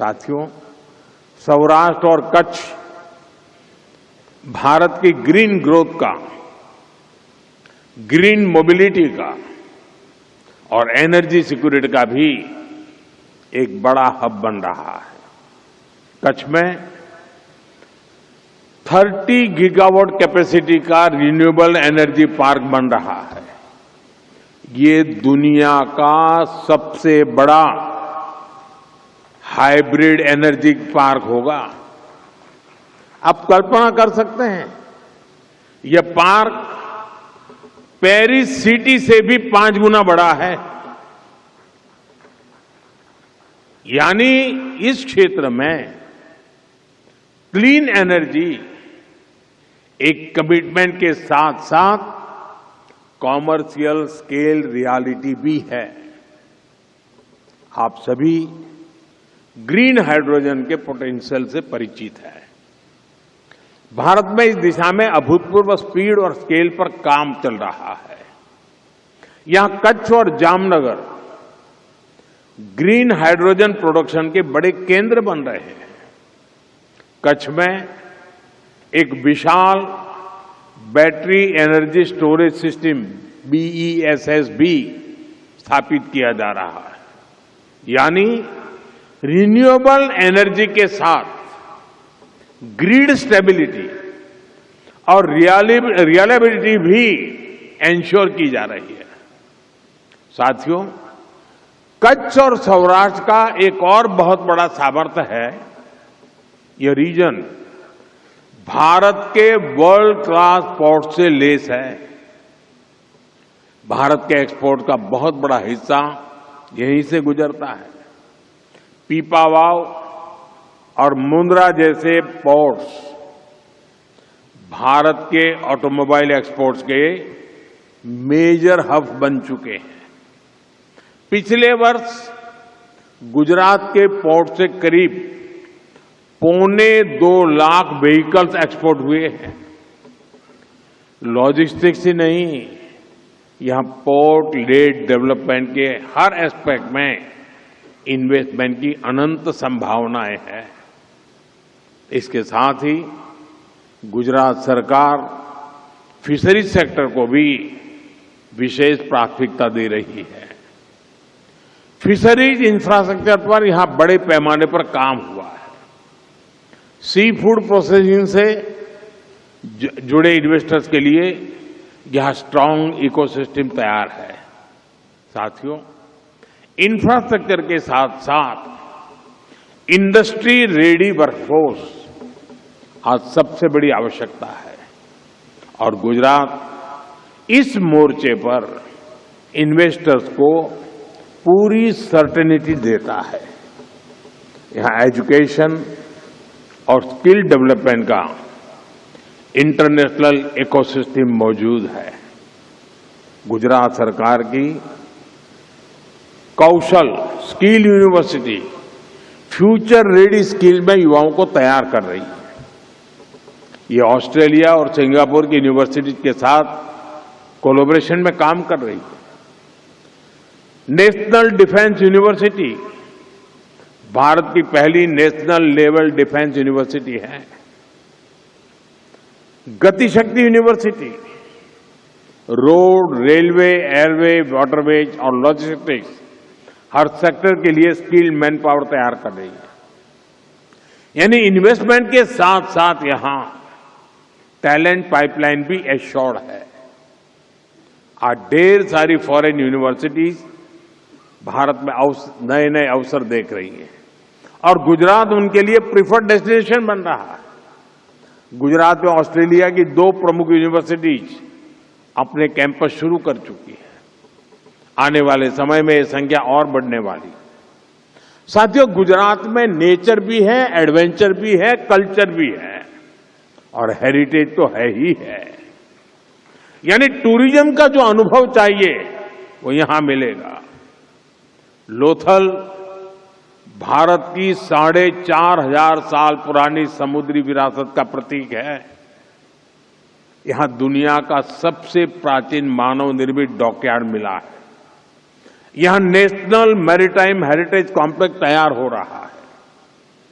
साथियों, सौराष्ट्र और कच्छ भारत की ग्रीन ग्रोथ का, ग्रीन मोबिलिटी का और एनर्जी सिक्योरिटी का भी एक बड़ा हब बन रहा है। कच्छ में 30 गीगावाट कैपेसिटी का रिन्यूएबल एनर्जी पार्क बन रहा है। ये दुनिया का सबसे बड़ा हाइब्रिड एनर्जी पार्क होगा। आप कल्पना कर सकते हैं, यह पार्क पेरिस सिटी से भी 5 गुना बड़ा है। यानी इस क्षेत्र में क्लीन एनर्जी एक कमिटमेंट के साथ साथ कॉमर्शियल स्केल रियलिटी भी है। आप सभी ग्रीन हाइड्रोजन के पोटेंशियल से परिचित हैं। भारत में इस दिशा में अभूतपूर्व स्पीड और स्केल पर काम चल रहा है। यहां कच्छ और जामनगर ग्रीन हाइड्रोजन प्रोडक्शन के बड़े केंद्र बन रहे हैं। कच्छ में एक विशाल battery energy storage system BESS भी स्थापित किया जा रहा है। यानी रिन्यूएबल एनर्जी के साथ ग्रिड स्टेबिलिटी और रिलायबिलिटी भी एंश्योर की जा रही है। साथियों, कच्छ और सौराष्ट्र का एक और बहुत बड़ा सामर्थ्य है, यह रीजन भारत के वर्ल्ड क्लास पोर्ट से लेस है। भारत के एक्सपोर्ट का बहुत बड़ा हिस्सा यहीं से गुजरता है। पीपावाव और मुंद्रा जैसे पोर्ट्स भारत के ऑटोमोबाइल एक्सपोर्ट्स के मेजर हब बन चुके हैं। पिछले वर्ष गुजरात के पोर्ट से करीब 2.25 लाख व्हीकल्स एक्सपोर्ट हुए हैं। लॉजिस्टिक्स ही नहीं, यहां पोर्ट लेड डेवलपमेंट के हर एस्पेक्ट में इन्वेस्टमेंट की अनंत संभावनाएं हैं। इसके साथ ही गुजरात सरकार फिशरीज सेक्टर को भी विशेष प्राथमिकता दे रही है। फिशरीज इंफ्रास्ट्रक्चर पर यहां बड़े पैमाने पर काम हुआ है। सी फूड प्रोसेसिंग से जुड़े इन्वेस्टर्स के लिए यहां स्ट्रांग इकोसिस्टम तैयार है। साथियों, इंफ्रास्ट्रक्चर के साथ साथ इंडस्ट्री रेडी वर्कफोर्स आज सबसे बड़ी आवश्यकता है और गुजरात इस मोर्चे पर इन्वेस्टर्स को पूरी सर्टेनिटी देता है। यहां एजुकेशन और स्किल डेवलपमेंट का इंटरनेशनल इकोसिस्टम मौजूद है। गुजरात सरकार की Kaushal skill university future ready skill में युवाओं को तैयार कर रही है। ये ऑस्ट्रेलिया और सिंगापुर की यूनिवर्सिटी के साथ कोलैबोरेशन में काम कर रही है। नेशनल डिफेंस यूनिवर्सिटी भारत की पहली नेशनल लेवल डिफेंस यूनिवर्सिटी है। Gatishakti university road, railway, airway, waterways और लॉजिस्टिक्स हर सेक्टर के लिए स्किल मैन पावर तैयार कर रही है। यानी इन्वेस्टमेंट के साथ साथ यहां टैलेंट पाइपलाइन भी एश्योर्ड है। आज ढेर सारी फॉरेन यूनिवर्सिटीज भारत में नए नए अवसर देख रही है और गुजरात उनके लिए प्रिफर्ड डेस्टिनेशन बन रहा है। गुजरात में ऑस्ट्रेलिया की 2 प्रमुख यूनिवर्सिटीज अपने कैंपस शुरू कर चुकी है। आने वाले समय में यह संख्या और बढ़ने वाली। साथियों, गुजरात में नेचर भी है, एडवेंचर भी है, कल्चर भी है और हेरिटेज तो है ही है। यानी टूरिज्म का जो अनुभव चाहिए वो यहां मिलेगा। लोथल भारत की 4,500 साल पुरानी समुद्री विरासत का प्रतीक है। यहां दुनिया का सबसे प्राचीन मानव निर्मित डॉकयार्ड मिला है। यहां नेशनल मैरीटाइम हेरिटेज कॉम्प्लेक्स तैयार हो रहा है।